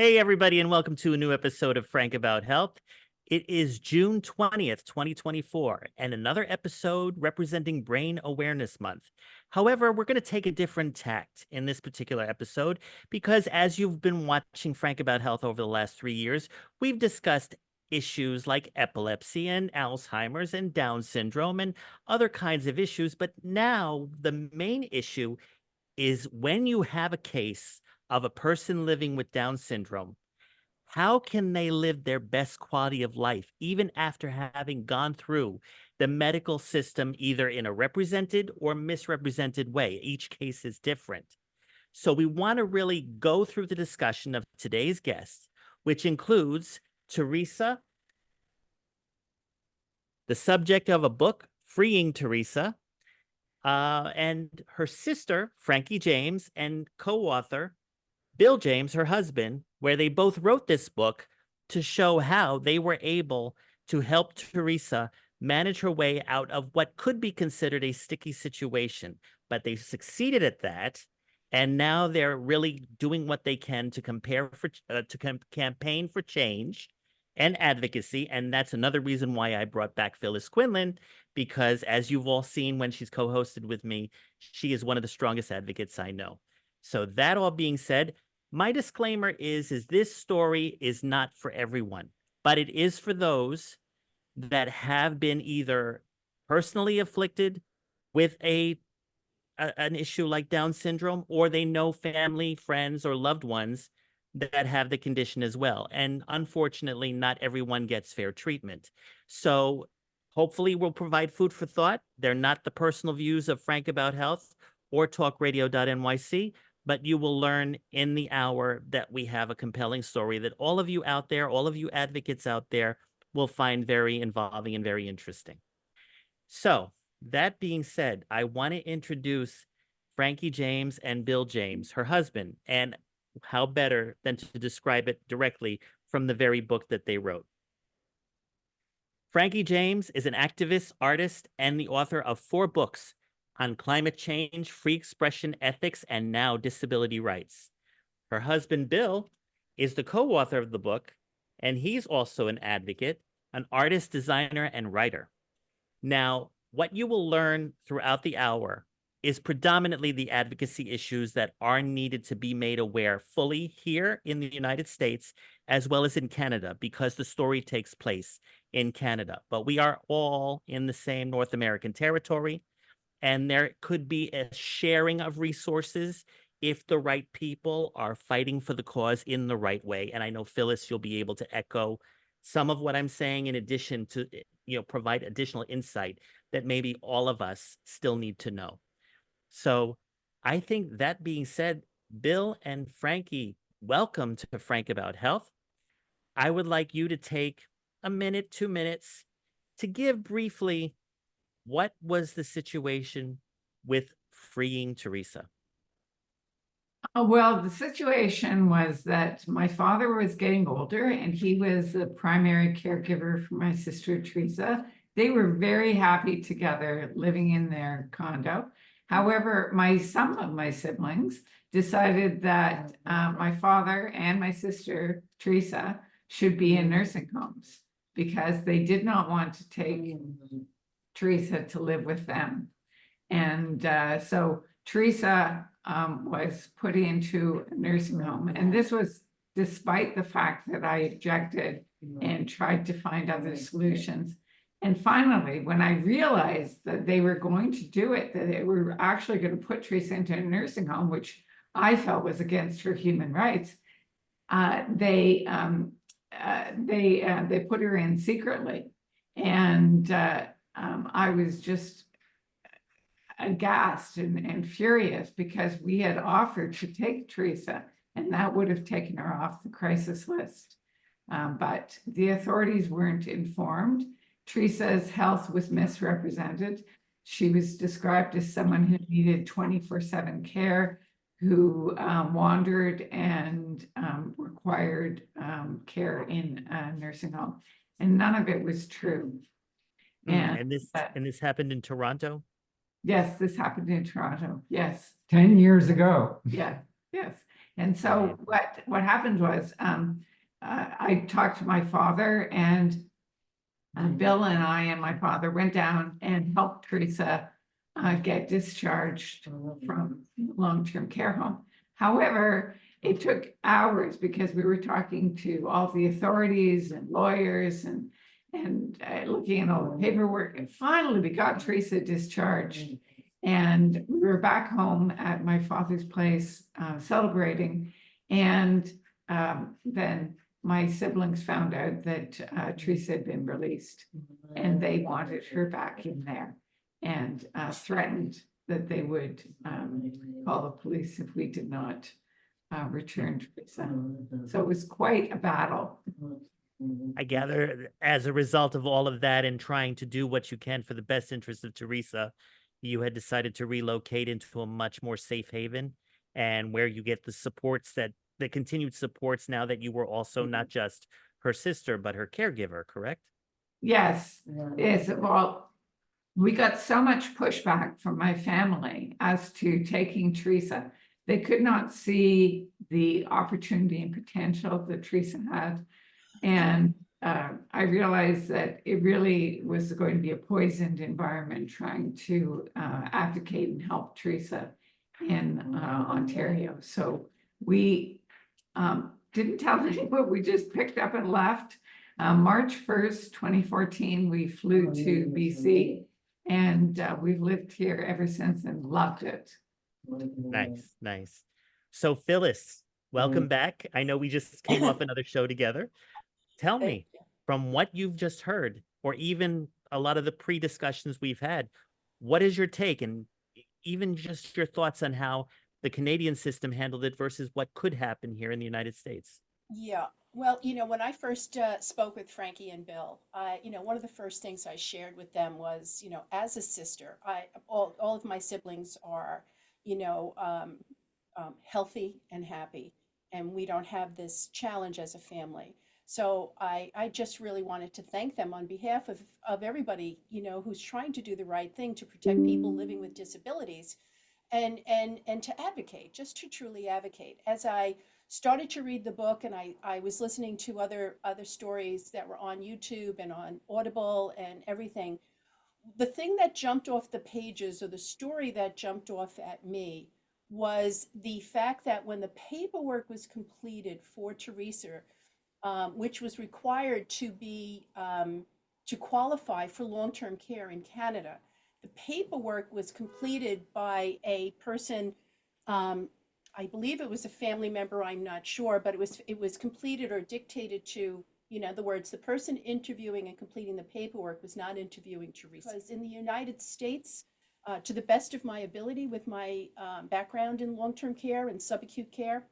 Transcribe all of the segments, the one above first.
Hey, everybody, and welcome to a new episode of Frank About Health. It is June 20th, 2024, and another episode representing Brain Awareness Month. However, we're going to take a different tact in this particular episode because as you've been watching Frank About Health over the last 3 years, we've discussed issues like epilepsy and Alzheimer's and Down syndrome and other kinds of issues. But now the main issue is when you have a case of a person living with Down syndrome, how can they live their best quality of life, even after having gone through the medical system, either in a represented or misrepresented way? Each case is different. So we want to really go through the discussion of today's guest, which includes Teresa, the subject of a book, Freeing Teresa, and her sister, Frankie James, and co-author, Bill James, her husband, where they both wrote this book to show how they were able to help Teresa manage her way out of what could be considered a sticky situation. But they succeeded at that, and now they're really doing what they can to campaign for change and advocacy. And that's another reason why I brought back Phyllis Quinlan, because as you've all seen when she's co-hosted with me, she is one of the strongest advocates I know. So that all being said, my disclaimer is this story is not for everyone, but it is for those that have been either personally afflicted with an issue like Down syndrome, or they know family, friends, or loved ones that have the condition as well. And unfortunately, not everyone gets fair treatment. So hopefully we'll provide food for thought. They're not the personal views of Frank About Health or talkradio.nyc, but you will learn in the hour that we have a compelling story that all of you out there, all of you advocates out there, will find very involving and very interesting. So that being said, I want to introduce Frankie James and Bill James, her husband, and how better than to describe it directly from the very book that they wrote. Frankie James is an activist, artist, and the author of 4 books on climate change, free expression, ethics, and now disability rights. Her husband, Bill, is the co-author of the book, and he's also an advocate, an artist, designer, and writer. Now, what you will learn throughout the hour is predominantly the advocacy issues that are needed to be made aware fully here in the United States, as well as in Canada, because the story takes place in Canada. But we are all in the same North American territory, and there could be a sharing of resources if the right people are fighting for the cause in the right way. And I know, Phyllis, you'll be able to echo some of what I'm saying, in addition to, provide additional insight that maybe all of us still need to know. So I think that being said, Bill and Frankie, welcome to Frank About Health. I would like you to take a minute, 2 minutes to give briefly what was the situation with freeing Teresa. Well, the situation was that my father was getting older and he was the primary caregiver for my sister, Teresa. They were very happy together living in their condo. However, some of my siblings decided that my father and my sister, Teresa, should be in nursing homes because they did not want to take Teresa to live with them. And so Teresa was put into a nursing home. And this was despite the fact that I objected and tried to find other solutions. And finally, when I realized that they were going to do it, that they were actually going to put Teresa into a nursing home, which I felt was against her human rights, they put her in secretly. And I was just aghast and furious because we had offered to take Teresa and that would have taken her off the crisis list. But the authorities weren't informed. Teresa's health was misrepresented. She was described as someone who needed 24/7 care, who wandered and required care in a nursing home. And none of it was true. And this happened in Toronto? Yes, this happened in Toronto. Yes. 10 years ago. Yeah, yes. And so what happened was, I talked to my father, and Bill and I and my father went down and helped Teresa get discharged from long-term care home. However, it took hours because we were talking to all the authorities and lawyers and looking at all the paperwork. And finally, we got Teresa discharged. And we were back home at my father's place celebrating. And then my siblings found out that Teresa had been released, and they wanted her back in there, and threatened that they would call the police if we did not return Teresa. So it was quite a battle. I gather as a result of all of that and trying to do what you can for the best interest of Teresa, you had decided to relocate into a much more safe haven, and where you get the supports that the continued supports now that you were also not just her sister, but her caregiver, correct? Yes, yes. Well, we got so much pushback from my family as to taking Teresa. They could not see the opportunity and potential that Teresa had. And I realized that it really was going to be a poisoned environment trying to advocate and help Teresa in Ontario. So we didn't tell anyone, we just picked up and left. March 1st, 2014, we flew to BC, and we've lived here ever since and loved it. Nice, nice. So Phyllis, welcome back. I know we just came off another show together. Tell me, from what you've just heard, or even a lot of the pre-discussions we've had, what is your take, and even just your thoughts on how the Canadian system handled it versus what could happen here in the United States? Yeah. Well, when I first spoke with Frankie and Bill, one of the first things I shared with them was, as a sister, all of my siblings are, healthy and happy, and we don't have this challenge as a family. So I just really wanted to thank them on behalf of everybody, who's trying to do the right thing to protect people living with disabilities, and to advocate, just to truly advocate. As I started to read the book, and I was listening to other stories that were on YouTube and on Audible and everything, the thing that jumped off the pages, or the story that jumped off at me, was the fact that when the paperwork was completed for Teresa, which was required to qualify for long-term care in Canada, the paperwork was completed by a person, I believe it was a family member, I'm not sure, but it was completed or dictated to, in other words, the person interviewing and completing the paperwork was not interviewing Teresa. Because in the United States, to the best of my ability, with my background in long-term care and subacute care,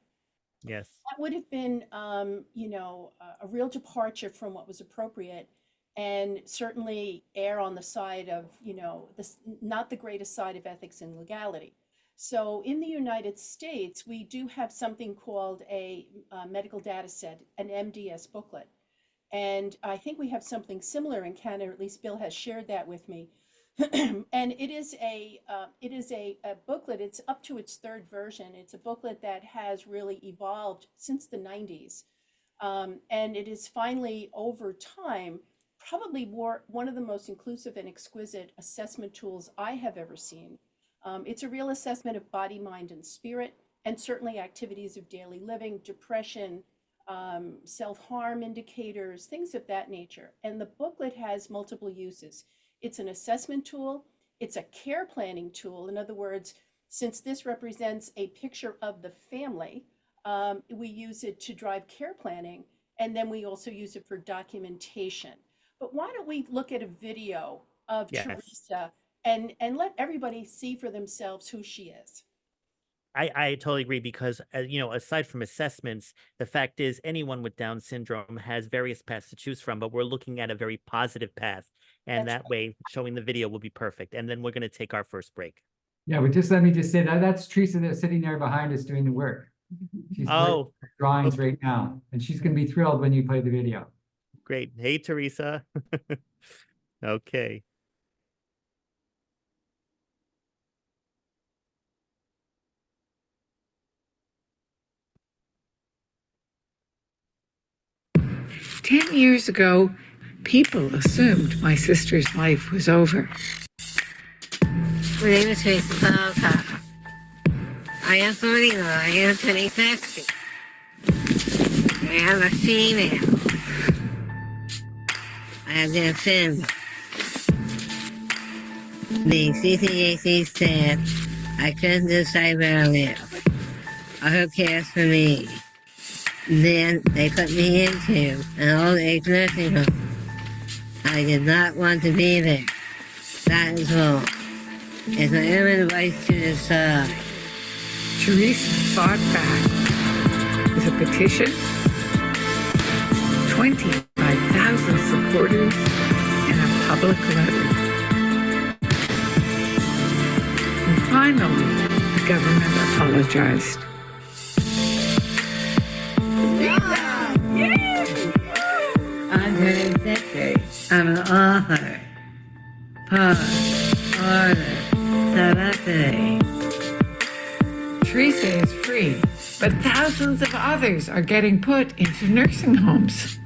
Yes. that would have been, a real departure from what was appropriate, and certainly err on the side of, this not the greatest side of ethics and legality. So in the United States, we do have something called a medical data set, an MDS booklet. And I think we have something similar in Canada, or at least Bill has shared that with me. And it is a booklet. It's up to its third version. It's a booklet that has really evolved since the 90s. And it is finally, over time, probably one of the most inclusive and exquisite assessment tools I have ever seen. It's a real assessment of body, mind, and spirit, and certainly activities of daily living, depression, self-harm indicators, things of that nature. And the booklet has multiple uses. It's an assessment tool. It's a care planning tool. In other words, since this represents a picture of the family, we use it to drive care planning, and then we also use it for documentation. But why don't we look at a video of Teresa and let everybody see for themselves who she is? I totally agree, because, aside from assessments, the fact is anyone with Down syndrome has various paths to choose from, but we're looking at a very positive path. And That's that way, showing the video will be perfect. And then we're going to take our first break. Yeah, but just let me just say that's Teresa that's sitting there behind us doing the work. She's Oh, drawings okay. right now, and she's going to be thrilled when you play the video. Great. Hey, Teresa. Okay. 10 years ago, people assumed my sister's life was over. My name is Teresa. I am 49. I am turning 60. I am a female. I have been offended. The CCAC said I couldn't decide where I live or who cares for me. Then they put me into an old age nursing home. I did not want to be there. That is wrong. It's my own right to decide. Teresa fought back with a petition, 25,000 supporters, and a public letter. And finally, the government apologized. I'm turning 60. I'm an author. Poet. Artist. Celebrity. Teresa is free, but thousands of others are getting put into nursing homes.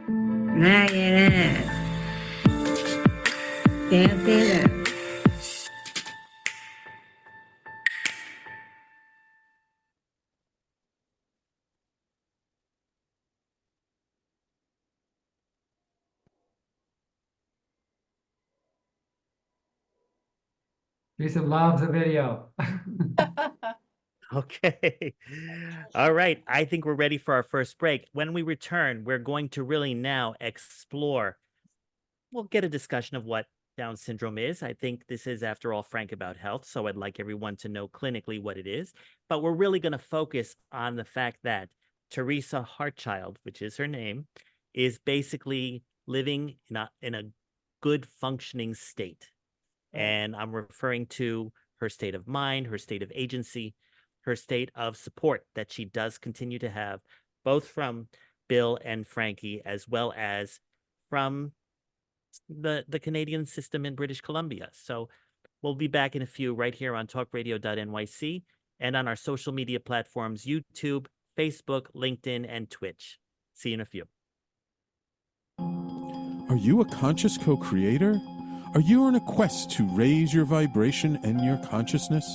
Now you know. Can't see them. Teresa loves a video. Okay. All right. I think we're ready for our first break. When we return, we're going to really now explore. We'll get a discussion of what Down syndrome is. I think this is, after all, Frank About Health. So I'd like everyone to know clinically what it is. But we're really going to focus on the fact that Teresa Hartchild, which is her name, is basically living in a good functioning state. And I'm referring to her state of mind, her state of agency, her state of support that she does continue to have, both from Bill and Frankie, as well as from the Canadian system in British Columbia. So we'll be back in a few right here on talkradio.nyc and on our social media platforms, YouTube, Facebook, LinkedIn, and Twitch. See you in a few. Are you a conscious co-creator? Are you on a quest to raise your vibration and your consciousness?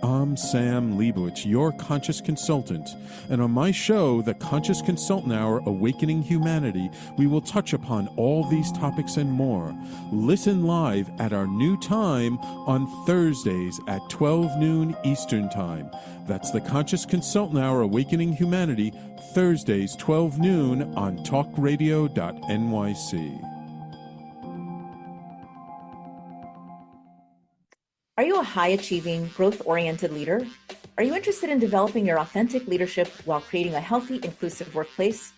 I'm Sam Leibowitz, your conscious consultant, and on my show, The Conscious Consultant Hour, Awakening Humanity, we will touch upon all these topics and more. Listen live at our new time on Thursdays at 12 noon Eastern Time. That's The Conscious Consultant Hour, Awakening Humanity, Thursdays 12 noon on talkradio.nyc. Are you a high-achieving, growth-oriented leader? Are you interested in developing your authentic leadership while creating a healthy, inclusive workplace?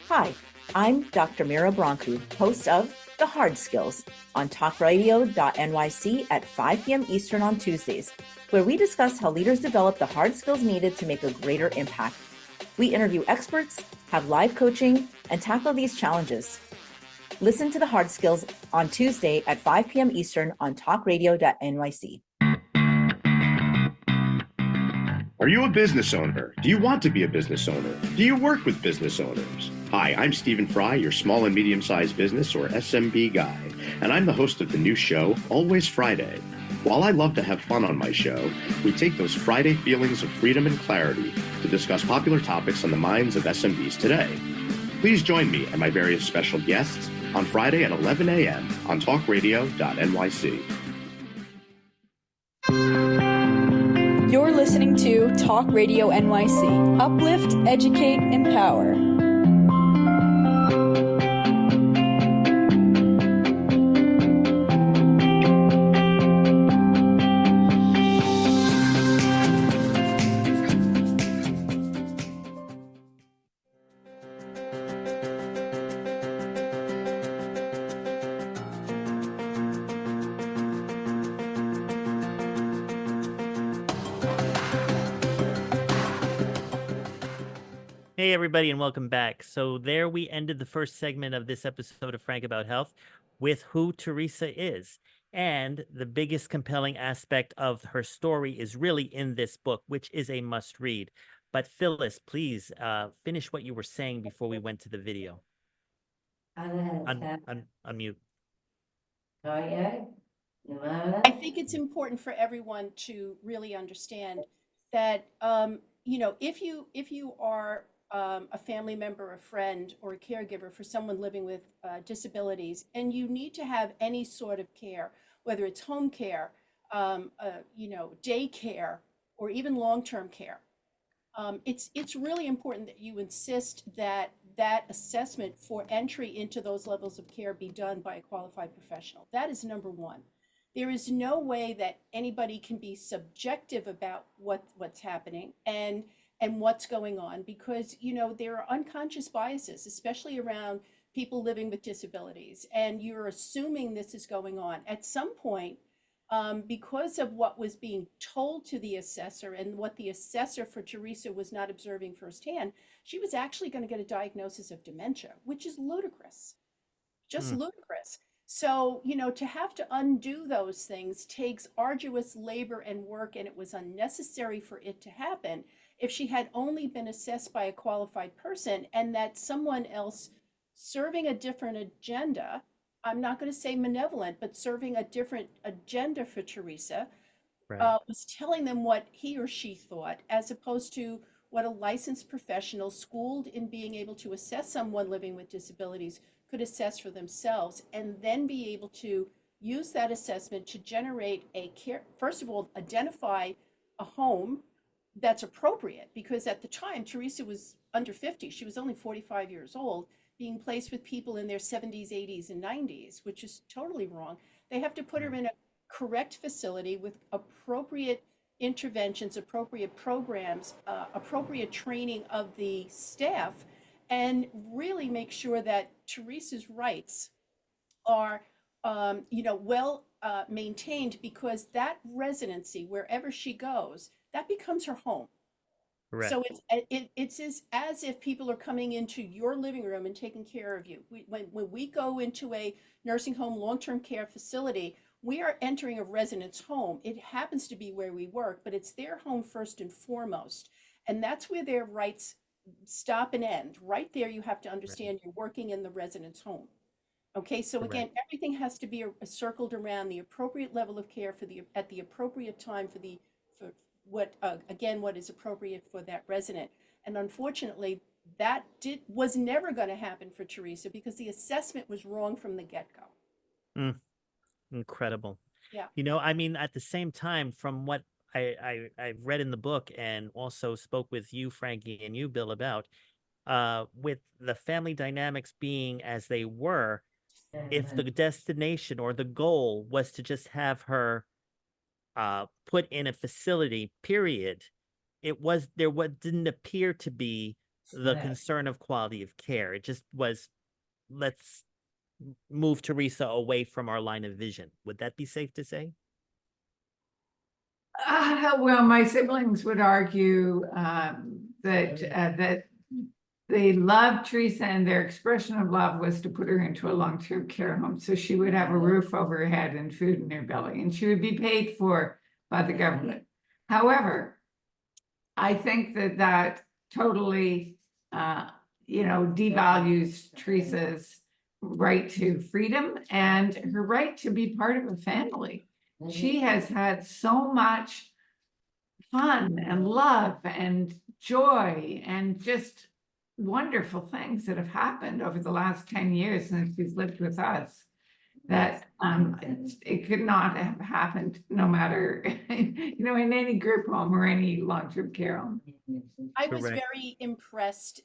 Hi, I'm Dr. Mira Brancu, host of The Hard Skills on talkradio.nyc at 5 p.m. Eastern on Tuesdays, where we discuss how leaders develop the hard skills needed to make a greater impact. We interview experts, have live coaching, and tackle these challenges. Listen to The Hard Skills on Tuesday at 5 p.m. Eastern on talkradio.nyc. Are you a business owner? Do you want to be a business owner? Do you work with business owners? Hi, I'm Stephen Fry, your small and medium-sized business or SMB guy, and I'm the host of the new show, Always Friday. While I love to have fun on my show, we take those Friday feelings of freedom and clarity to discuss popular topics on the minds of SMBs today. Please join me and my various special guests on Friday at 11 a.m. on talkradio.nyc. You're listening to Talk Radio NYC. Uplift, educate, empower. Hey, everybody, and welcome back. So there we ended the first segment of this episode of Frank About Health with who Teresa is. And the biggest compelling aspect of her story is really in this book, which is a must read. But Phyllis, please finish what you were saying before we went to the video. Unmute. I think it's important for everyone to really understand that, if you are a family member, a friend, or a caregiver for someone living with disabilities, and you need to have any sort of care, whether it's home care, daycare, or even long-term care, it's really important that you insist that that assessment for entry into those levels of care be done by a qualified professional. That is number one. There is no way that anybody can be subjective about what's happening and what's going on, because there are unconscious biases, especially around people living with disabilities, and you're assuming this is going on. At some point, because of what was being told to the assessor and what the assessor for Teresa was not observing firsthand, she was actually going to get a diagnosis of dementia, which is ludicrous, just ludicrous. So, to have to undo those things takes arduous labor and work, and it was unnecessary for it to happen if she had only been assessed by a qualified person, and that someone else serving a different agenda, I'm not going to say malevolent, but serving a different agenda for Teresa, Right. was telling them what he or she thought, as opposed to what a licensed professional schooled in being able to assess someone living with disabilities could assess for themselves, and then be able to use that assessment to generate a care, first of all, identify a home that's appropriate, because at the time Teresa was under 50, she was only 45 years old, being placed with people in their 70s, 80s, and 90s, which is totally wrong. They have to put her in a correct facility with appropriate interventions, appropriate programs, appropriate training of the staff, and really make sure that Teresa's rights are, well maintained, because that residency, wherever she goes, that becomes her home. Correct. So it's as if people are coming into your living room and taking care of you. When we go into a nursing home, long-term care facility, we are entering a resident's home. It happens to be where we work, but it's their home first and foremost. And that's where their rights stop and end. Right there, you have to understand you're working in the resident's home. Okay, so again, everything has to be circled around the appropriate level of care at the appropriate time for what is appropriate for that resident. And unfortunately, that was never going to happen for Teresa, because the assessment was wrong from the get-go. Incredible. Yeah. I mean, at the same time, from what I've read in the book, and also spoke with you, Frankie, and you, Bill, about, with the family dynamics being as they were, if the destination or the goal was to just have her put in a facility, period, what didn't appear to be the concern of quality of care. It just was, let's move Teresa away from our line of vision. Would that be safe to say? Well, my siblings would argue that they loved Teresa, and their expression of love was to put her into a long-term care home, so she would have a roof over her head and food in her belly, and she would be paid for by the government. However, I think that totally, devalues Teresa's right to freedom and her right to be part of a family. She has had so much fun and love and joy and just wonderful things that have happened over the last 10 years since she's lived with us, that it could not have happened no matter, in any group home or any long-term care home. I was very impressed,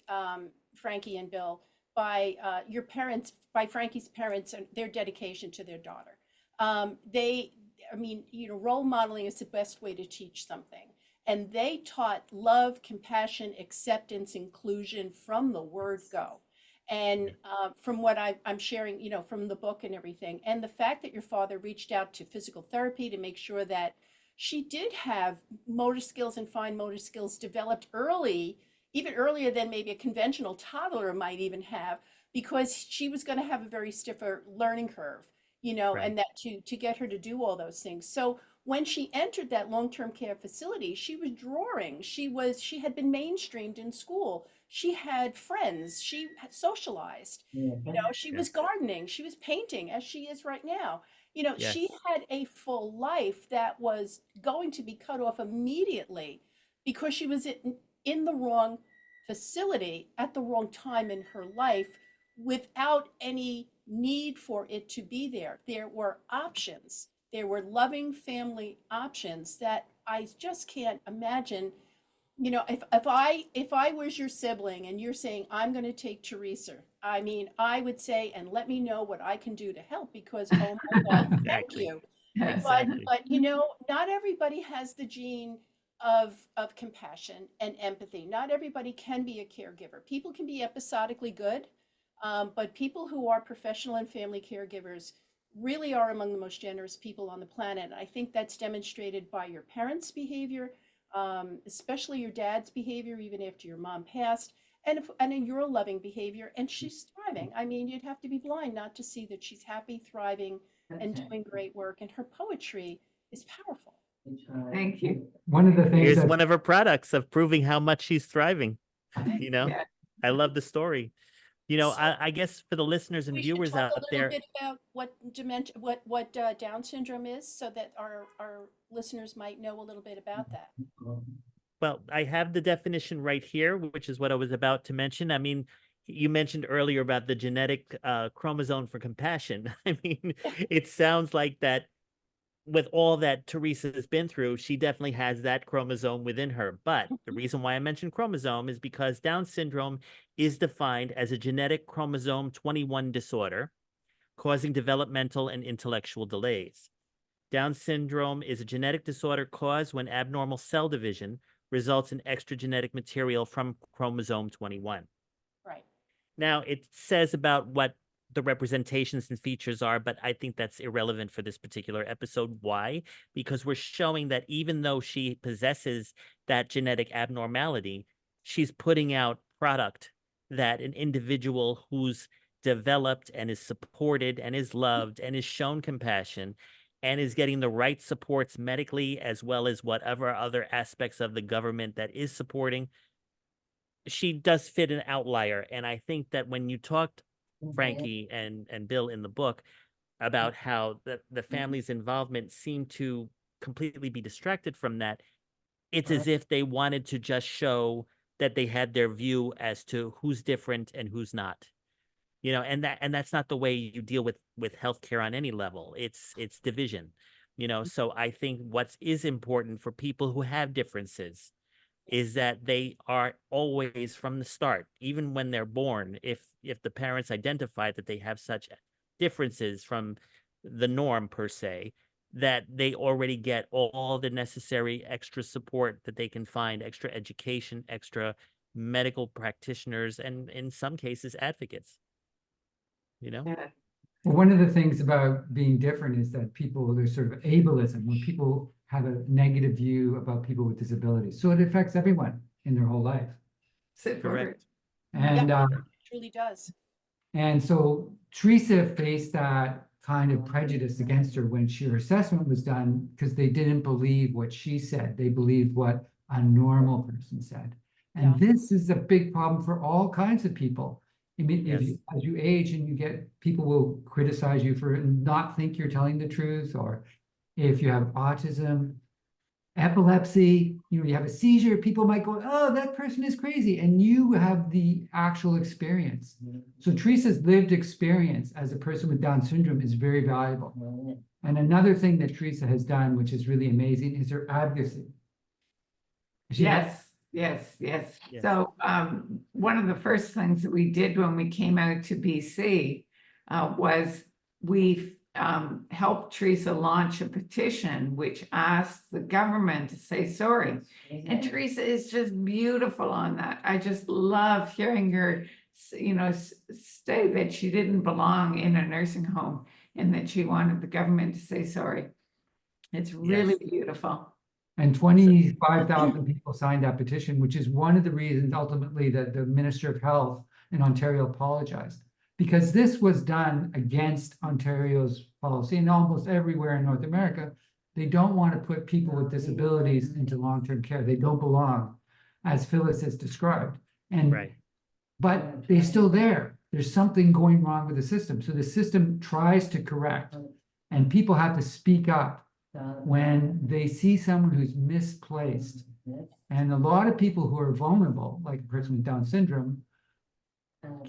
Frankie and Bill, by your parents, by Frankie's parents, and their dedication to their daughter. Role modeling is the best way to teach something. And they taught love, compassion, acceptance, inclusion from the word go. And from what I'm sharing, from the book and everything, and the fact that your father reached out to physical therapy to make sure that she did have motor skills and fine motor skills developed early, even earlier than maybe a conventional toddler might even have, because she was going to have a very stiffer learning curve, and that to get her to do all those things. So when she entered that long-term care facility, she was drawing. She had been mainstreamed in school. She had friends. She had socialized. She was gardening. She was painting, as she is right now. She Yes. had a full life that was going to be cut off immediately because she was in the wrong facility at the wrong time in her life without any need for it to be there. There were options. There were loving family options that I just can't imagine. If I was your sibling and you're saying I'm going to take Teresa, I mean, I would say, and let me know what I can do to help, because oh my God, thank Exactly. you. Yes. Exactly. But not everybody has the gene of compassion and empathy. Not everybody can be a caregiver. People can be episodically good, but people who are professional and family caregivers really are among the most generous people on the planet. And I think that's demonstrated by your parents' behavior, especially your dad's behavior, even after your mom passed, and in your loving behavior. And she's thriving. I mean, you'd have to be blind not to see that she's happy, thriving, and doing great work. And her poetry is powerful. Thank you. One of the things Here's that one of her products of proving how much she's thriving. You know, Yeah. I love the story. I guess for the listeners and We should viewers talk out a little there, bit about what dementia, what Down syndrome is, so that our listeners might know a little bit about that. well, I have the definition right here, which is what I was about to mention. I mean, you mentioned earlier about the genetic chromosome for compassion. I mean, it sounds like that with all that Teresa has been through, she definitely has that chromosome within her. But the reason why I mentioned chromosome is because Down syndrome is defined as a genetic chromosome 21 disorder causing developmental and intellectual delays. Down syndrome is a genetic disorder caused when abnormal cell division results in extra genetic material from chromosome 21. Right. Now, it says about what the representations and features are, but I think that's irrelevant for this particular episode. Why? Because we're showing that even though she possesses that genetic abnormality, she's putting out product that an individual who's developed and is supported and is loved and is shown compassion and is getting the right supports medically as well as whatever other aspects of the government that is supporting, she does fit an outlier. And I think that when you talked, Frankie and Bill, in the book about how the family's involvement seemed to completely be distracted from that, it's as if they wanted to just show that they had their view as to who's different and who's not. And that's not the way you deal with healthcare on any level. It's division. So I think what is important for people who have differences is that they are always from the start, even when they're born, if the parents identify that they have such differences from the norm per se, that they already get all the necessary extra support that they can find, extra education, extra medical practitioners, and in some cases advocates. Yeah. Well, one of the things about being different is that there's sort of ableism, when people have a negative view about people with disabilities. So it affects everyone in their whole life. Correct. And Yeah, it truly does. and so Teresa faced that kind of prejudice against her when her assessment was done, because they didn't believe what she said. They believed what a normal person said. And this is a big problem for all kinds of people. I mean, as you age and people will criticize you for not think you're telling the truth, or if you have autism, epilepsy, you have a seizure, people might go, oh, that person is crazy. And you have the actual experience. So Teresa's lived experience as a person with Down syndrome is very valuable. And another thing that Teresa has done, which is really amazing, is her advocacy. Yes. So one of the first things that we did when we came out to BC was we helped Teresa launch a petition which asked the government to say sorry. And Teresa is just beautiful on that. I just love hearing her, say that she didn't belong in a nursing home and that she wanted the government to say sorry. It's really beautiful. And 25,000 people signed that petition, which is one of the reasons ultimately that the Minister of Health in Ontario apologized, because this was done against Ontario's policy and almost everywhere in North America. They don't want to put people with disabilities into long-term care. They don't belong, as Phyllis has described. And Right. but they're still there. There's something going wrong with the system. So the system tries to correct, and people have to speak up when they see someone who's misplaced. And a lot of people who are vulnerable, like a person with Down syndrome,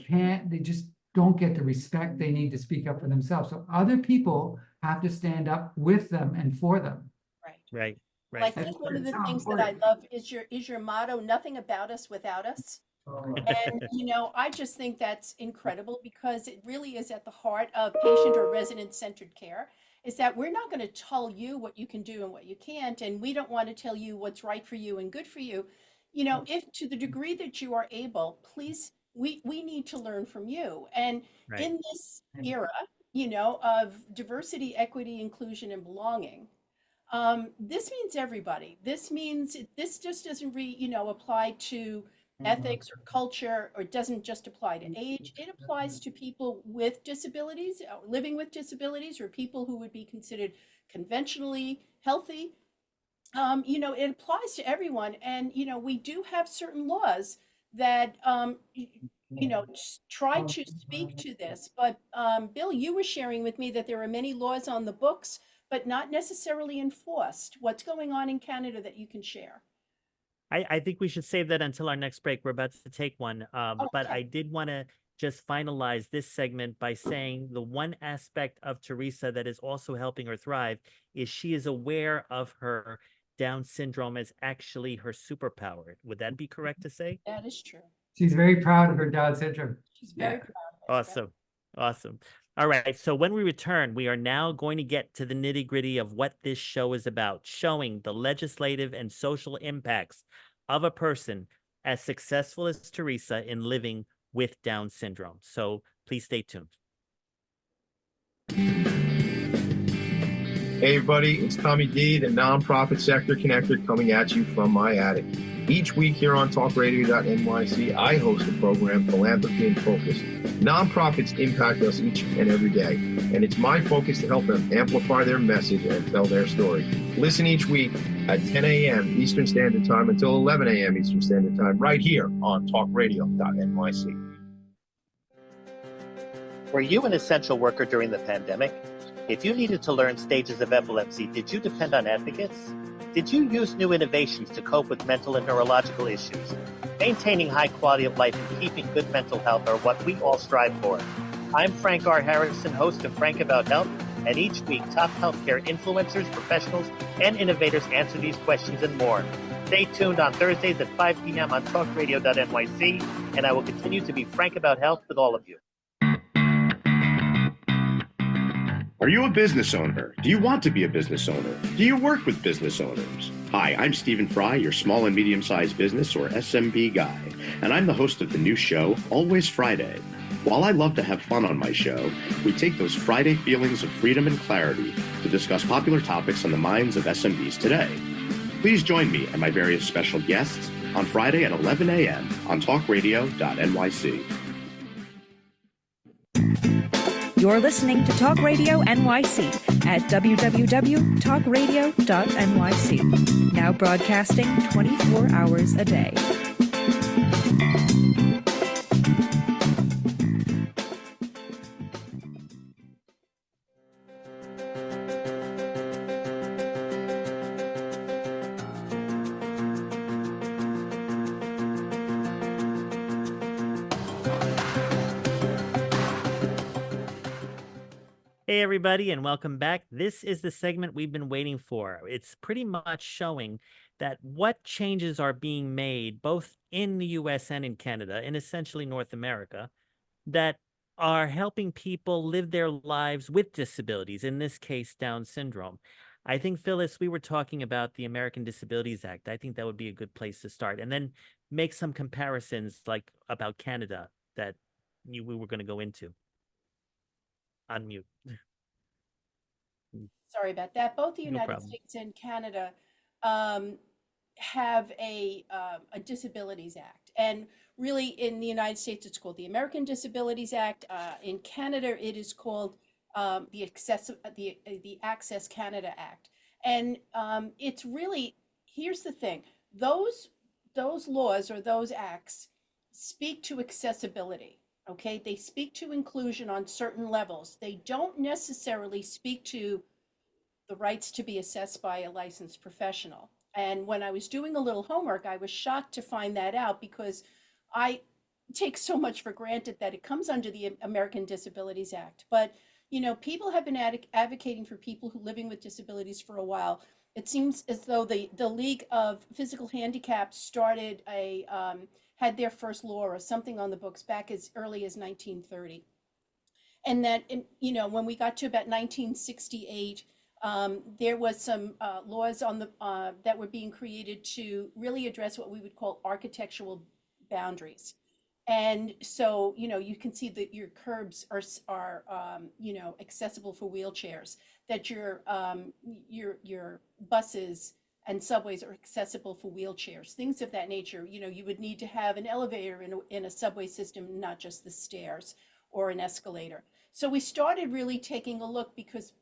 they just don't get the respect they need to speak up for themselves. So other people have to stand up with them and for them. Right. Right. Well, I Right. think one of the It's so things that I important. love is your motto, nothing about us without us. And, I just think that's incredible because it really is at the heart of patient or resident-centered care, is that we're not going to tell you what you can do and what you can't, and we don't want to tell you what's right for you and good for you. If to the degree that you are able, please, we need to learn from you. And Right. in this era, of diversity, equity, inclusion, and belonging, this means everybody. This just doesn't apply to ethics or culture, or doesn't just apply to age. It applies to people with disabilities, living with disabilities, or people who would be considered conventionally healthy. It applies to everyone. And, we do have certain laws that, try to speak to this. But, Bill, you were sharing with me that there are many laws on the books, but not necessarily enforced. What's going on in Canada that you can share? I think we should save that until our next break. We're about to take one. But Okay. I did want to just finalize this segment by saying the one aspect of Teresa that is also helping her thrive is she is aware of her Down syndrome as actually her superpower. Would that be correct to say? That is true. She's very proud of her Down syndrome. She's very Yeah. proud of it. Awesome. Awesome. All right. So when we return, we are now going to get to the nitty gritty of what this show is about, showing the legislative and social impacts of a person as successful as Teresa in living with Down syndrome. So please stay tuned. Hey everybody, it's Tommy D, the nonprofit sector connector, coming at you from my attic. Each week here on talkradio.nyc, I host the program Philanthropy in Focus. Nonprofits impact us each and every day, and it's my focus to help them amplify their message and tell their story. Listen each week at 10 a.m. Eastern Standard Time until 11 a.m. Eastern Standard Time, right here on talkradio.nyc. Were you an essential worker during the pandemic? If you needed to learn stages of epilepsy, did you depend on advocates? Did you use new innovations to cope with mental and neurological issues? Maintaining high quality of life and keeping good mental health are what we all strive for. I'm Frank R. Harrison, host of Frank About Health, and each week top healthcare influencers, professionals, and innovators answer these questions and more. Stay tuned on Thursdays at 5 p.m. on talkradio.nyc, and I will continue to be frank about health with all of you. Are you a business owner? Do you want to be a business owner? Do you work with business owners? Hi, I'm Stephen Fry, your small and medium-sized business, or SMB guy, and I'm the host of the new show, Always Friday. While I love to have fun on my show, we take those Friday feelings of freedom and clarity to discuss popular topics on the minds of SMBs today. Please join me and my various special guests on Friday at 11 a.m. on talkradio.nyc. You're listening to Talk Radio NYC at www.talkradio.nyc. Now broadcasting 24 hours a day. Hey, everybody, and welcome back. This is the segment we've been waiting for. It's pretty much showing that what changes are being made both in the US and in Canada, and essentially North America, that are helping people live their lives with disabilities, in this case, Down syndrome. I think, Phyllis, we were talking about the American Disabilities Act. I think that would be a good place to start, and then make some comparisons like about Canada that we were going to go into. Unmute. Sorry about that. Both the No United problem. States and Canada have a Disabilities Act. And really, in the United States, it's called the American Disabilities Act. In Canada, it is called the Access Canada Act. And it's really, here's the thing, those laws or those acts speak to accessibility. Okay, they speak to inclusion on certain levels. They don't necessarily speak to the rights to be assessed by a licensed professional. And when I was doing a little homework, I was shocked to find that out because I take so much for granted that it comes under the American Disabilities Act. But, people have been advocating for people who living with disabilities for a while. It seems as though the League of Physical Handicaps started had their first law or something on the books back as early as 1930. And that, when we got to about 1968, there was some laws on the that were being created to really address what we would call architectural boundaries. And so, you can see that your curbs are accessible for wheelchairs, that your buses and subways are accessible for wheelchairs, things of that nature. You would need to have an elevator in a subway system, not just the stairs or an escalator. So we started really taking a look because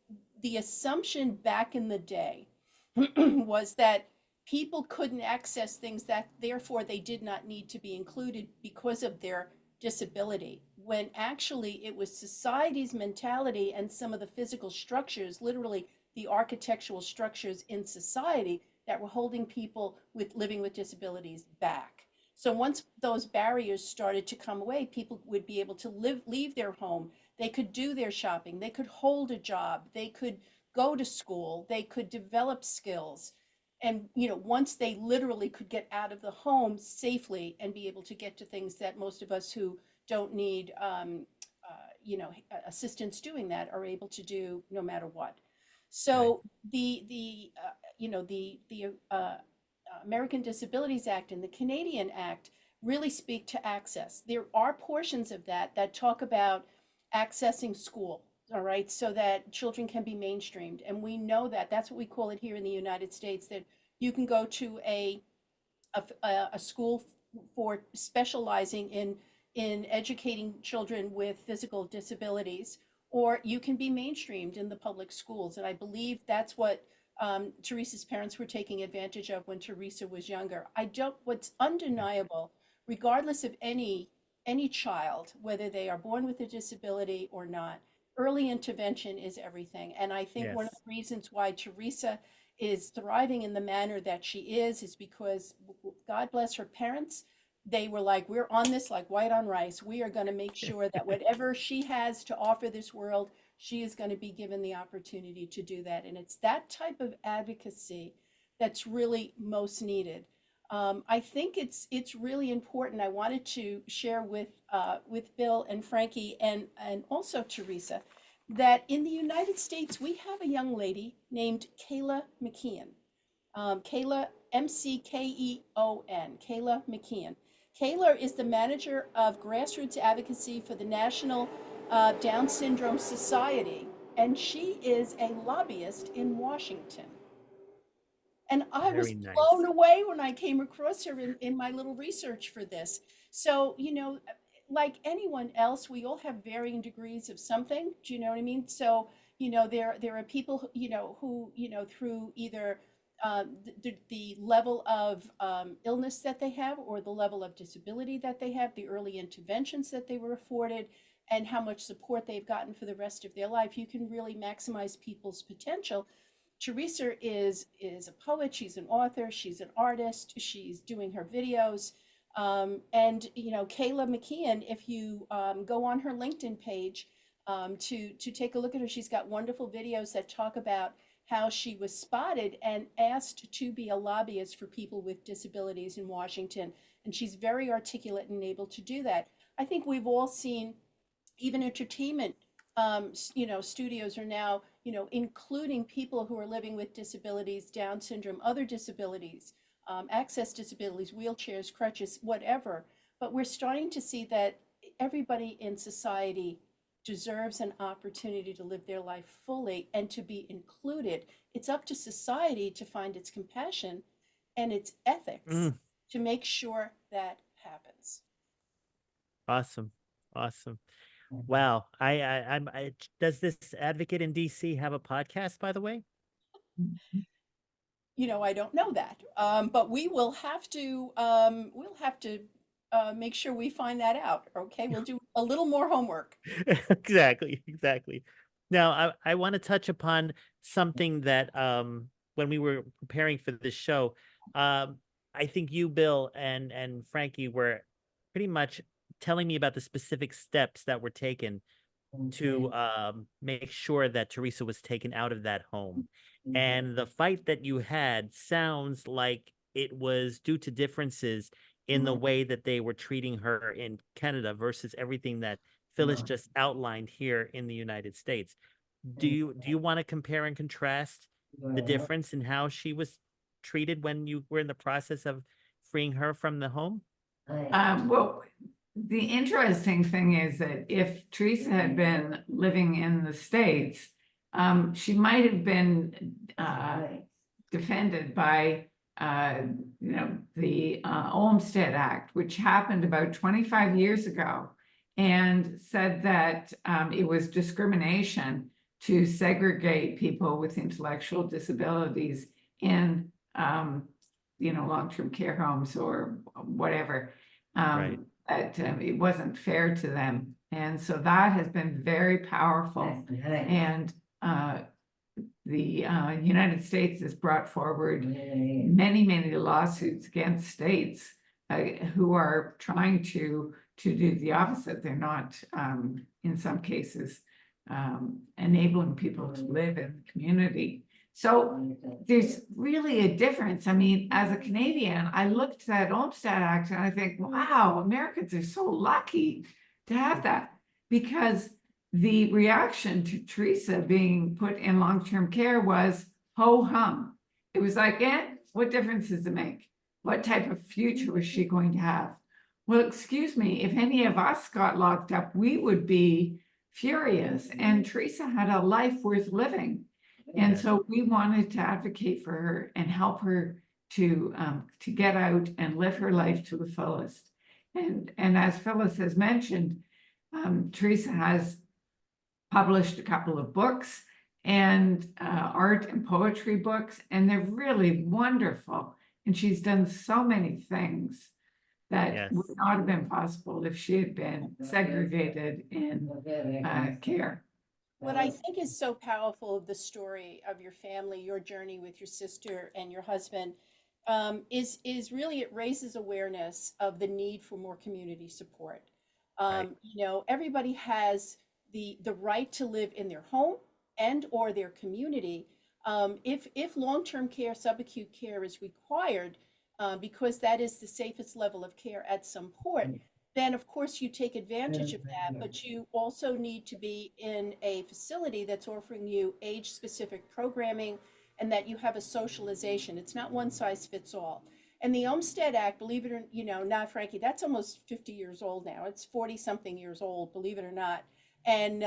the assumption back in the day was that people couldn't access things, that therefore they did not need to be included because of their disability, when actually it was society's mentality and some of the physical structures, literally the architectural structures in society, that were holding people living with disabilities back. So once those barriers started to come away, people would be able to leave their home. They could do their shopping. They could hold a job. They could go to school. They could develop skills. And, once they literally could get out of the home safely and be able to get to things that most of us who don't need, assistance doing that are able to do no matter what. So the American Disabilities Act and the Canadian Act really speak to access. There are portions of that talk about accessing school, all right, so that children can be mainstreamed. And we know that that's what we call it here in the United States, that you can go to a school for specializing in educating children with physical disabilities, or you can be mainstreamed in the public schools. And I believe that's what Teresa's parents were taking advantage of when Teresa was younger. What's undeniable, regardless of any child, whether they are born with a disability or not, early intervention is everything. And I think one of the reasons why Teresa is thriving in the manner that she is because, God bless her parents, they were like, we're on this like white on rice. We are going to make sure that whatever she has to offer this world, she is going to be given the opportunity to do that. And it's that type of advocacy that's really most needed. I think it's really important. I wanted to share with Bill and Frankie and also Teresa that in the United States we have a young lady named Kayla McKeon. Kayla, McKeon. Kayla McKeon. Kayla is the manager of grassroots advocacy for the National Down Syndrome Society, and she is a lobbyist in Washington. And I was blown away when I came across her in my little research for this. So, like anyone else, we all have varying degrees of something. Do you know what I mean? So, there are people, who, through either the level of illness that they have or the level of disability that they have, the early interventions that they were afforded, and how much support they've gotten for the rest of their life, you can really maximize people's potential. Teresa is a poet, she's an author, she's an artist, she's doing her videos. And Kayla McKeon, if you go on her LinkedIn page to take a look at her, she's got wonderful videos that talk about how she was spotted and asked to be a lobbyist for people with disabilities in Washington. And she's very articulate and able to do that. I think we've all seen, even entertainment, studios are now, including people who are living with disabilities, Down syndrome, other disabilities, access disabilities, wheelchairs, crutches, whatever. But we're starting to see that everybody in society deserves an opportunity to live their life fully and to be included. It's up to society to find its compassion and its ethics to make sure that happens. Awesome. Wow. Does this advocate in DC have a podcast, by the way? I don't know that. But we'll have to make sure we find that out. Okay, we'll do a little more homework. Exactly, exactly. Now, I want to touch upon something that when we were preparing for this show, I think you, Bill, and Frankie were pretty much telling me about the specific steps that were taken to make sure that Teresa was taken out of that home. And the fight that you had sounds like it was due to differences in the way that they were treating her in Canada versus everything that Phyllis just outlined here in the United States. Do you want to compare and contrast the difference in how she was treated when you were in the process of freeing her from the home? Well, the interesting thing is that if Teresa had been living in the States, she might have been defended by the Olmstead Act, which happened about 25 years ago, and said that it was discrimination to segregate people with intellectual disabilities in long-term care homes or whatever. Right. That it wasn't fair to them. And so that has been very powerful. And the United States has brought forward many, many lawsuits against states who are trying to do the opposite. They're not, in some cases, enabling people to live in the community. So there's really a difference. I mean, as a Canadian, I looked at Olmstead Act and I think, wow, Americans are so lucky to have that, because the reaction to Teresa being put in long-term care was ho-hum. It was like, what difference does it make? What type of future was she going to have? Well, excuse me, if any of us got locked up, we would be furious. And Teresa had a life worth living. And so we wanted to advocate for her and help her to get out and live her life to the fullest. And as Phyllis has mentioned, Teresa has published a couple of books and art and poetry books, and they're really wonderful. And she's done so many things that would not have been possible if she had been segregated in care. What I think is so powerful of the story of your family, your journey with your sister and your husband, is really it raises awareness of the need for more community support. Everybody has the right to live in their home and or their community. If long-term care, subacute care is required, because that is the safest level of care at some point, then of course you take advantage of that, but you also need to be in a facility that's offering you age-specific programming and that you have a socialization. It's not one size fits all. And the Olmstead Act, believe it or not, Frankie, that's almost 50 years old now. It's 40 something years old, believe it or not. And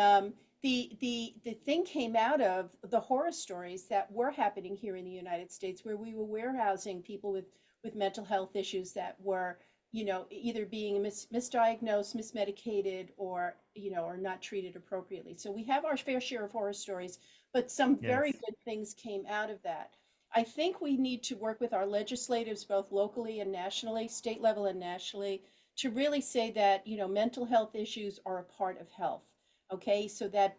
the thing came out of the horror stories that were happening here in the United States, where we were warehousing people with mental health issues that were either being misdiagnosed, mismedicated, or or not treated appropriately. So we have our fair share of horror stories, but some very good things came out of that. I think we need to work with our legislators, both locally and nationally, state level and nationally, to really say that mental health issues are a part of health. Okay, so that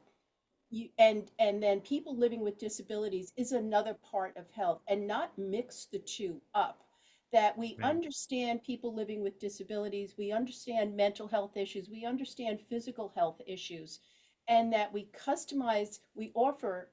and then people living with disabilities is another part of health, and not mix the two up. That we understand people living with disabilities, we understand mental health issues, we understand physical health issues, and that we offer,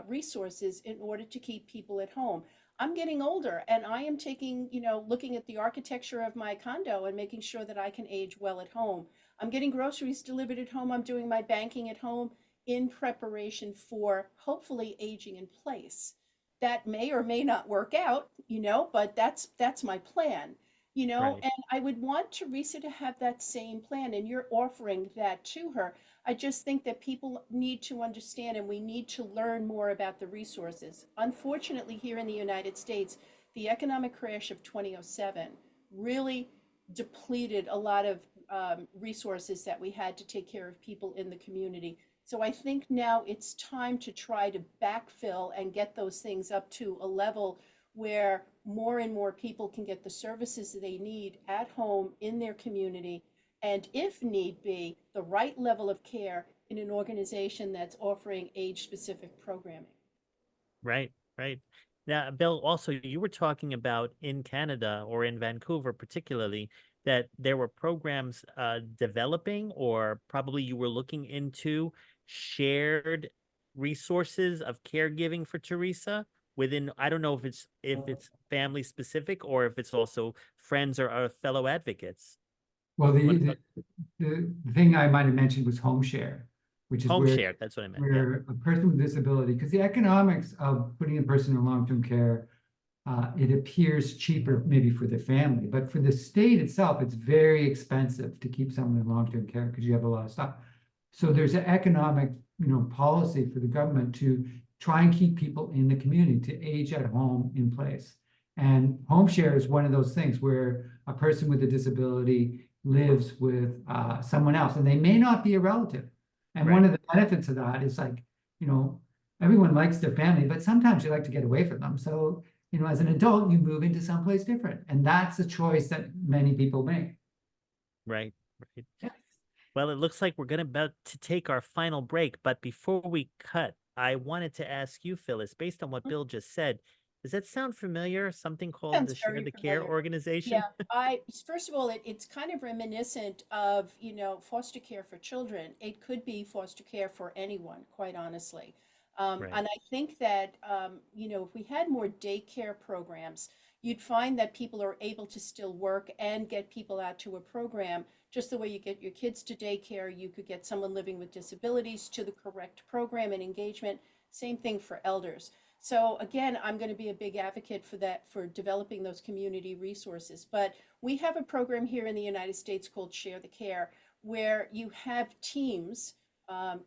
resources in order to keep people at home. I'm getting older and I am taking, looking at the architecture of my condo and making sure that I can age well at home. I'm getting groceries delivered at home. I'm doing my banking at home in preparation for hopefully aging in place. That may or may not work out, but that's my plan, and I would want Teresa to have that same plan, and you're offering that to her. I just think that people need to understand, and we need to learn more about the resources. Unfortunately, here in the United States, the economic crash of 2007 really depleted a lot of resources that we had to take care of people in the community. So I think now it's time to try to backfill and get those things up to a level where more and more people can get the services they need at home in their community, and if need be, the right level of care in an organization that's offering age-specific programming. Right, right. Now, Bill, also, you were talking about in Canada or in Vancouver particularly, that there were programs developing, or probably you were looking into shared resources of caregiving for Teresa within, I don't know if it's family specific or if it's also friends or fellow advocates. Well, What the, about the thing I might have mentioned was home share, which is home where share? That's what I meant. Yeah. where a person with disability, because the economics of putting a person in long-term care, it appears cheaper maybe for the family, but for the state itself, it's very expensive to keep someone in long-term care because you have a lot of stuff. So there's an economic, policy for the government to try and keep people in the community, to age at home in place. And home share is one of those things where a person with a disability lives with someone else, and they may not be a relative. And one of the benefits of that is like, everyone likes their family, but sometimes you like to get away from them. So, as an adult, you move into someplace different. And that's a choice that many people make. Right, right. Yes. Well, it looks like we're about to take our final break, but before we cut, I wanted to ask you, Phyllis, based on what Bill just said, does that sound familiar? Something called Sounds the Share very the Care familiar. organization? Yeah, first of all, it's kind of reminiscent of, foster care for children. It could be foster care for anyone, quite honestly. Right. And I think that, if we had more daycare programs, you'd find that people are able to still work and get people out to a program. Just the way you get your kids to daycare, you could get someone living with disabilities to the correct program and engagement. Same thing for elders. So again, I'm going to be a big advocate for that, for developing those community resources. But we have a program here in the United States called Share the Care, where you have teams,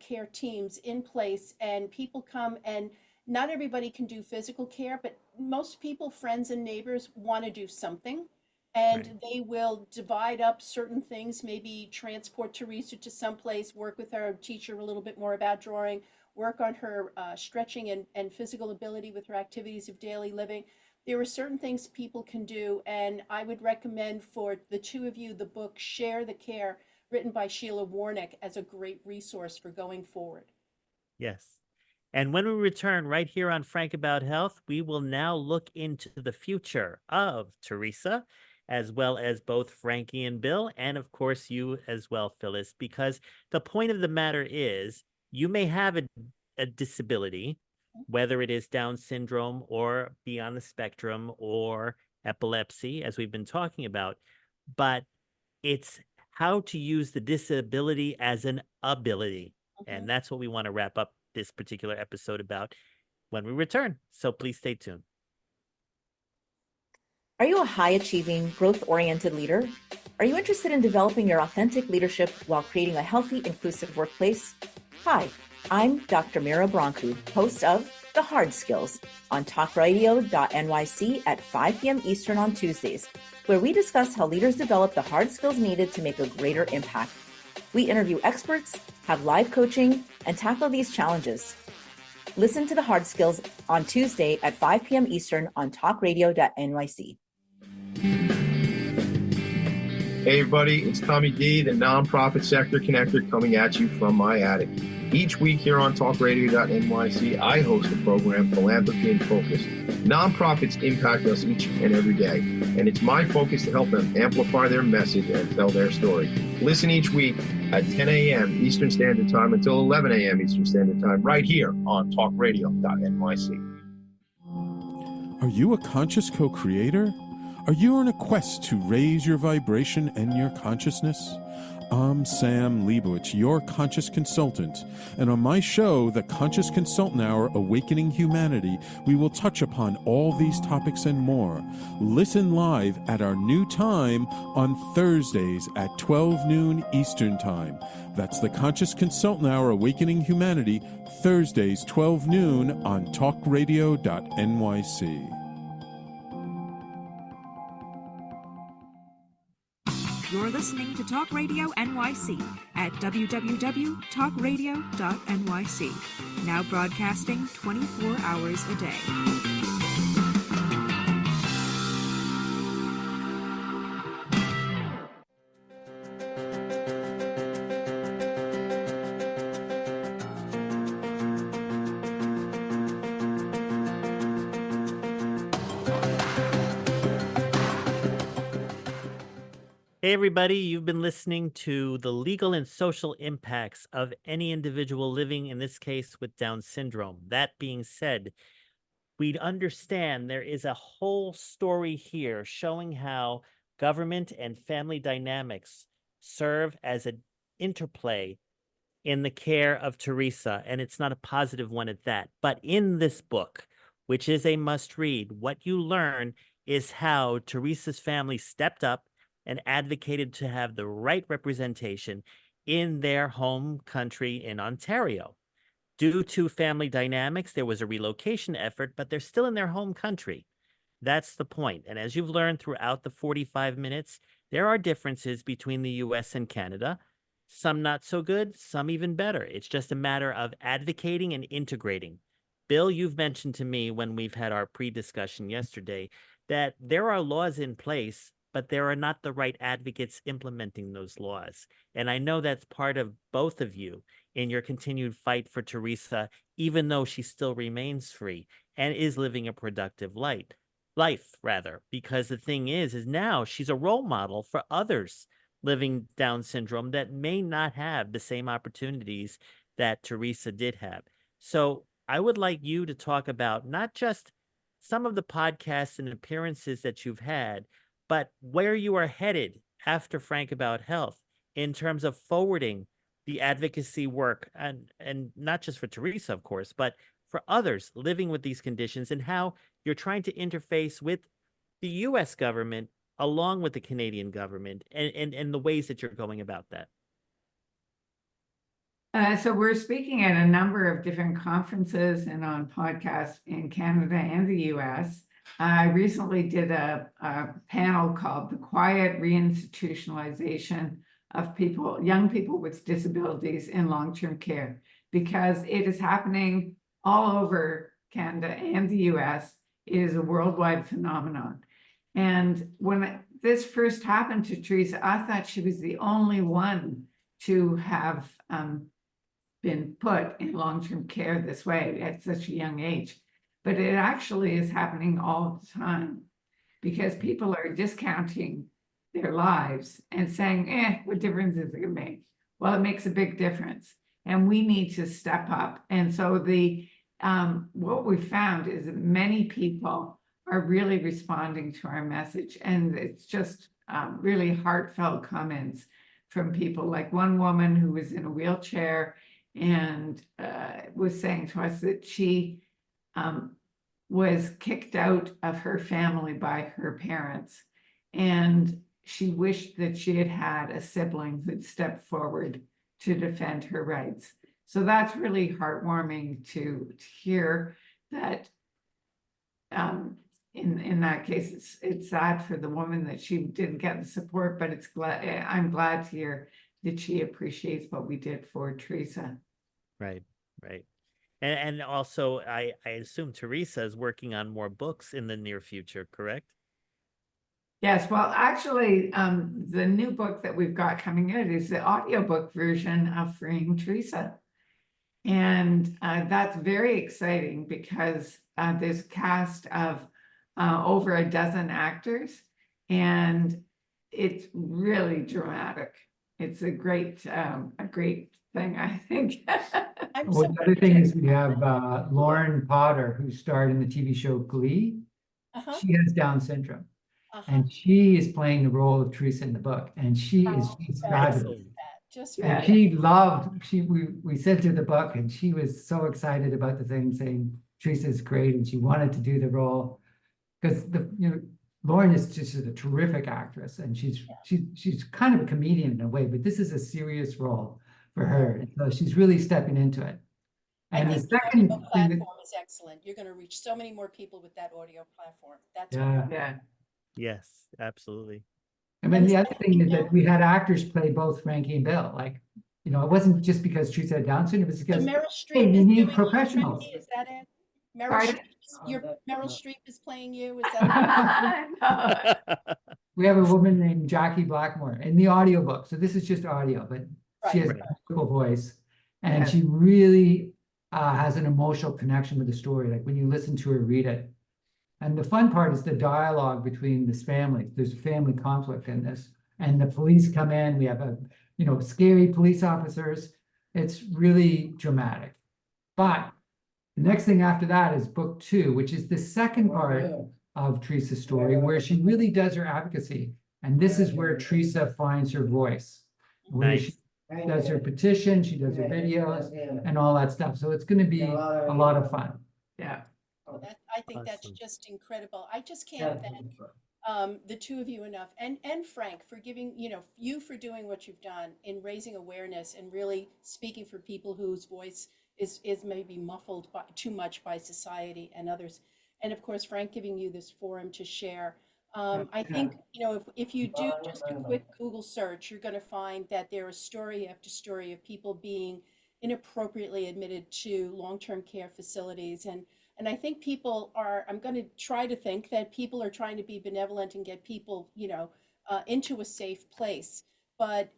care teams in place, and people come, and not everybody can do physical care, but most people, friends and neighbors, want to do something. And they will divide up certain things, maybe transport Teresa to someplace, work with her, teach her a little bit more about drawing, work on her stretching and physical ability with her activities of daily living. There are certain things people can do, and I would recommend for the two of you the book Share the Care, written by Sheila Warnick, as a great resource for going forward. Yes. And when we return right here on Frank About Health, we will now look into the future of Teresa, as well as both Frankie and Bill, and of course you as well, Phyllis, because the point of the matter is you may have a disability, whether it is Down syndrome or beyond the spectrum or epilepsy, as we've been talking about, but it's how to use the disability as an ability. And that's what we want to wrap up this particular episode about when we return. So please stay tuned. Are you a high-achieving, growth-oriented leader? Are you interested in developing your authentic leadership while creating a healthy, inclusive workplace? Hi, I'm Dr. Mira Broncu, host of The Hard Skills on talkradio.nyc at 5 p.m. Eastern on Tuesdays, where we discuss how leaders develop the hard skills needed to make a greater impact. We interview experts, have live coaching, and tackle these challenges. Listen to The Hard Skills on Tuesday at 5 p.m. Eastern on talkradio.nyc. Hey everybody, it's Tommy D, the nonprofit sector connector, coming at you from my attic. Each week here on talkradio.nyc, I host the program Philanthropy in Focus. Nonprofits impact us each and every day, and it's my focus to help them amplify their message and tell their story. Listen each week at 10 a.m. Eastern Standard Time until 11 a.m. Eastern Standard Time, right here on talkradio.nyc. Are you a conscious co-creator? Are you on a quest to raise your vibration and your consciousness? I'm Sam Leibowitz, your conscious consultant, and on my show, The Conscious Consultant Hour, Awakening Humanity, we will touch upon all these topics and more. Listen live at our new time on Thursdays at 12 noon Eastern Time. That's The Conscious Consultant Hour, Awakening Humanity, Thursdays 12 noon on talkradio.nyc. You're listening to Talk Radio NYC at www.talkradio.nyc. Now broadcasting 24 hours a day. Hey, everybody, you've been listening to the legal and social impacts of any individual living, in this case, with Down syndrome. That being said, we understand there is a whole story here showing how government and family dynamics serve as an interplay in the care of Teresa, and it's not a positive one at that. But in this book, which is a must read, what you learn is how Teresa's family stepped up and advocated to have the right representation in their home country in Ontario. Due to family dynamics, there was a relocation effort, but they're still in their home country. That's the point. And as you've learned throughout the 45 minutes, there are differences between the US and Canada, some not so good, some even better. It's just a matter of advocating and integrating. Bill, you've mentioned to me when we've had our pre-discussion yesterday that there are laws in place, but there are not the right advocates implementing those laws. And I know that's part of both of you in your continued fight for Teresa, even though she still remains free and is living a productive life, because the thing is now she's a role model for others living Down syndrome that may not have the same opportunities that Teresa did have. So I would like you to talk about not just some of the podcasts and appearances that you've had, but where you are headed after Frank About Health in terms of forwarding the advocacy work, and not just for Teresa, of course, but for others living with these conditions, and how you're trying to interface with the US government along with the Canadian government, and the ways that you're going about that. So we're speaking at a number of different conferences and on podcasts in Canada and the US. I recently did a panel called The Quiet Reinstitutionalization of Young People with Disabilities in Long-Term Care, because it is happening all over Canada and the US. It is a worldwide phenomenon. And when this first happened to Teresa, I thought she was the only one to have been put in long-term care this way at such a young age. But it actually is happening all the time, because people are discounting their lives and saying, what difference is it gonna make? Well, it makes a big difference, and we need to step up. And so what we found is that many people are really responding to our message, and it's just really heartfelt comments from people, like one woman who was in a wheelchair and was saying to us that she was kicked out of her family by her parents, and she wished that she had had a sibling who'd stepped forward to defend her rights. So that's really heartwarming to hear that. In that case, it's sad for the woman that she didn't get the support, but I'm glad to hear that she appreciates what we did for Teresa. Right. And also, I assume Teresa is working on more books in the near future, correct? Yes, well, actually, the new book that we've got coming out is the audiobook version of Freeing Teresa. And that's very exciting, because there's a cast of over a dozen actors, and it's really dramatic. It's a great thing, I think. Well, the other thing is we have Lauren Potter, who starred in the TV show Glee. She has Down syndrome, and she is playing the role of Teresa in the book, and she's fabulous. And we sent her the book, and she was so excited about the thing, saying Teresa's great, and she wanted to do the role, because Lauren is just a terrific actress, and she's kind of a comedian in a way, but this is a serious role for her, and so she's really stepping into it. And the second platform is excellent. You're going to reach so many more people with that audio platform. That's yeah. Yes, absolutely. I mean, the other thing is that we had actors play both Frankie and Bill. Like, you know, it wasn't just because Teresa had Down syndrome, it was So because, Meryl hey, Streep you is need doing you, professionals. Frankie, is that it? Pardon? Meryl Streep is playing you, is that No. We have a woman named Jackie Blackmore in the audiobook. So this is just audio, but she has Right. a beautiful voice. And Yes. she really has an emotional connection with the story. Like when you listen to her read it. And the fun part is the dialogue between this family. There's a family conflict in this. And the police come in, we have scary police officers. It's really dramatic. But the next thing after that is book 2, which is the second part of Teresa's story, where she really does her advocacy. And this is where Teresa finds her voice, where she does her petition, she does her videos and all that stuff. So it's going to be a lot of fun. Yeah. Well, I think that's Awesome. just incredible. I just can't thank the two of you enough, and Frank for giving you for doing what you've done in raising awareness and really speaking for people whose voice is maybe muffled too much by society and others, and of course Frank giving you this forum to share. I think if you do just a quick Google search, you're going to find that there is story after story of people being inappropriately admitted to long-term care facilities. And I think people are, I'm going to try to think that people are trying to be benevolent and get people, into a safe place. But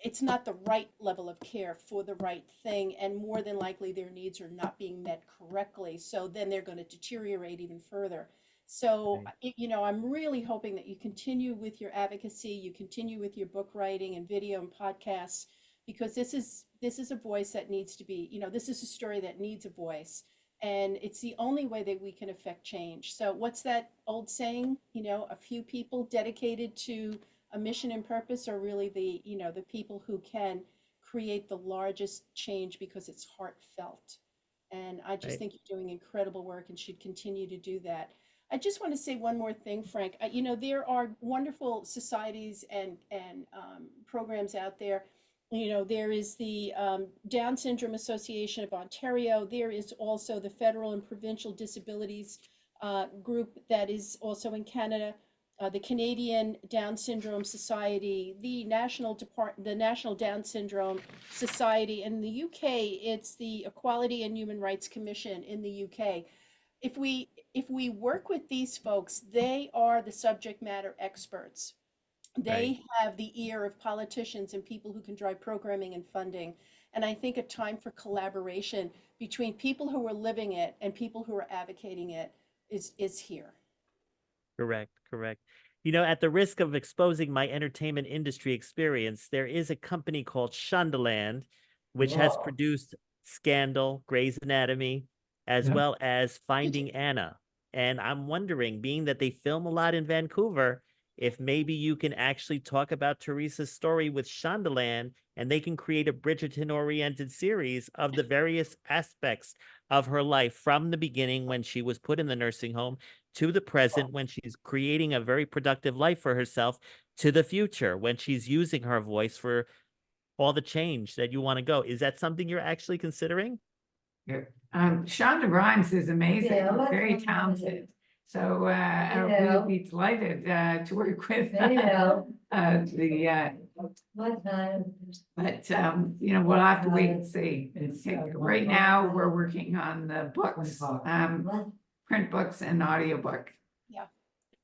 it's not the right level of care for the right thing. And more than likely, their needs are not being met correctly. So then they're going to deteriorate even further. So, I'm really hoping that you continue with your advocacy, you continue with your book writing and video and podcasts, because this is a voice that needs to be, this is a story that needs a voice. And it's the only way that we can affect change. So what's that old saying? A few people dedicated to a mission and purpose are really the people who can create the largest change because it's heartfelt. And I just Right. think you're doing incredible work and should continue to do that. I just want to say one more thing, Frank. There are wonderful societies and programs out there. There is the Down Syndrome Association of Ontario. There is also the Federal and Provincial Disabilities group that is also in Canada. The Canadian Down Syndrome Society, the National Down Syndrome Society. In the UK, it's the Equality and Human Rights Commission in the UK. If we work with these folks, they are the subject matter experts. They have the ear of politicians and people who can drive programming and funding. And I think a time for collaboration between people who are living it and people who are advocating it is here. Correct. At the risk of exposing my entertainment industry experience, there is a company called Shondaland, which has produced Scandal, Grey's Anatomy, as Yeah. well as Finding Anna. And I'm wondering, being that they film a lot in Vancouver, if maybe you can actually talk about Teresa's story with Shondaland, and they can create a Bridgerton-oriented series of the various aspects of her life from the beginning when she was put in the nursing home to the present when she's creating a very productive life for herself to the future when she's using her voice for all the change that you want to go. Is that something you're actually considering? Shonda Rhimes is amazing, very talented. So we'll be delighted to work with but we'll have to wait and see. Right now, we're working on the books, print books and audiobook.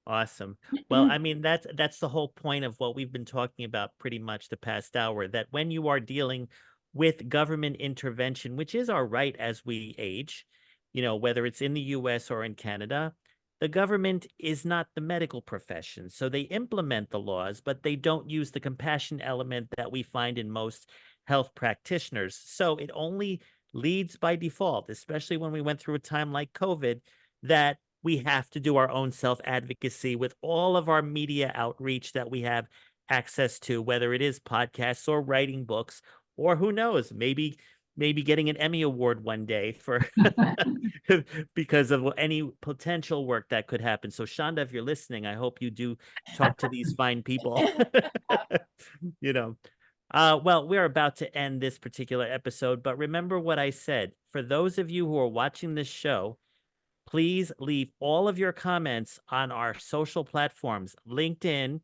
Awesome. Well, I mean, that's the whole point of what we've been talking about pretty much the past hour, that when you are dealing with government intervention, which is our right as we age, whether it's in the US or in Canada, the government is not the medical profession. So they implement the laws, but they don't use the compassion element that we find in most health practitioners. So it only leads by default, especially when we went through a time like COVID, that we have to do our own self-advocacy with all of our media outreach that we have access to, whether it is podcasts or writing books, or who knows, maybe getting an Emmy Award one day for because of any potential work that could happen. So Shonda, if you're listening, I hope you do talk to these fine people. Well, we're about to end this particular episode, but remember what I said. For those of you who are watching this show, please leave all of your comments on our social platforms, LinkedIn,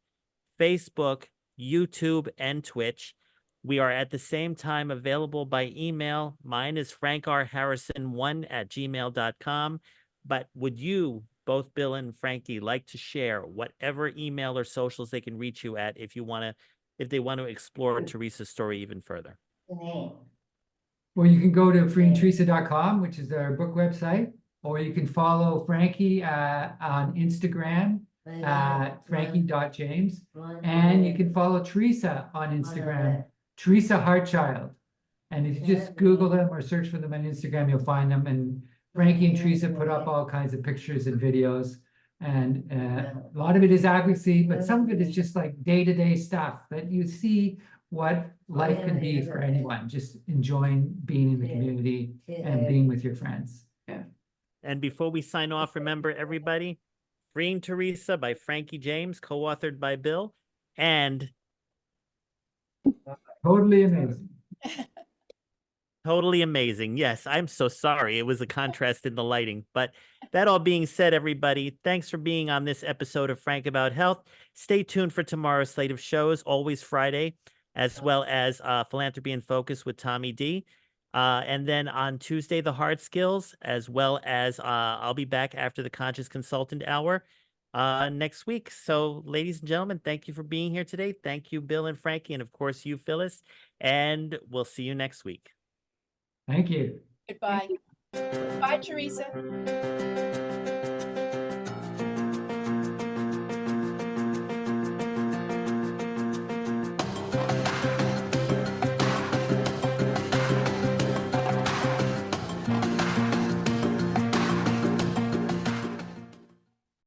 Facebook, YouTube, and Twitch. We are at the same time available by email. Mine is frankrharrison1@gmail.com. But would you, both Bill and Frankie, like to share whatever email or socials they can reach you at if they want to explore Teresa's story even further? Well, you can go to freeingteresa.com, which is our book website, or you can follow Frankie on Instagram at frankie.james, and you can follow Teresa on Instagram, Teresa Hartchild. And if you just Google them or search for them on Instagram, you'll find them. And Frankie and Teresa put up all kinds of pictures and videos. And a lot of it is advocacy, but some of it is just like day-to-day stuff that you see what life can be for anyone, just enjoying being in the community and being with your friends. Yeah. And before we sign off, remember everybody, Freeing Teresa by Frankie James, co-authored by Bill, and Totally amazing. Totally amazing. Yes, I'm so sorry. It was a contrast in the lighting. But that all being said, everybody, thanks for being on this episode of Frank About Health. Stay tuned for tomorrow's slate of shows, always Friday, as well as Philanthropy in Focus with Tommy D. And then on Tuesday, the Hard Skills, as well as I'll be back after the Conscious Consultant Hour next week. So, ladies and gentlemen, thank you for being here today. Thank you, Bill and Frankie, and of course, you, Phyllis. And we'll see you next week. Thank you. Goodbye. Bye, Teresa.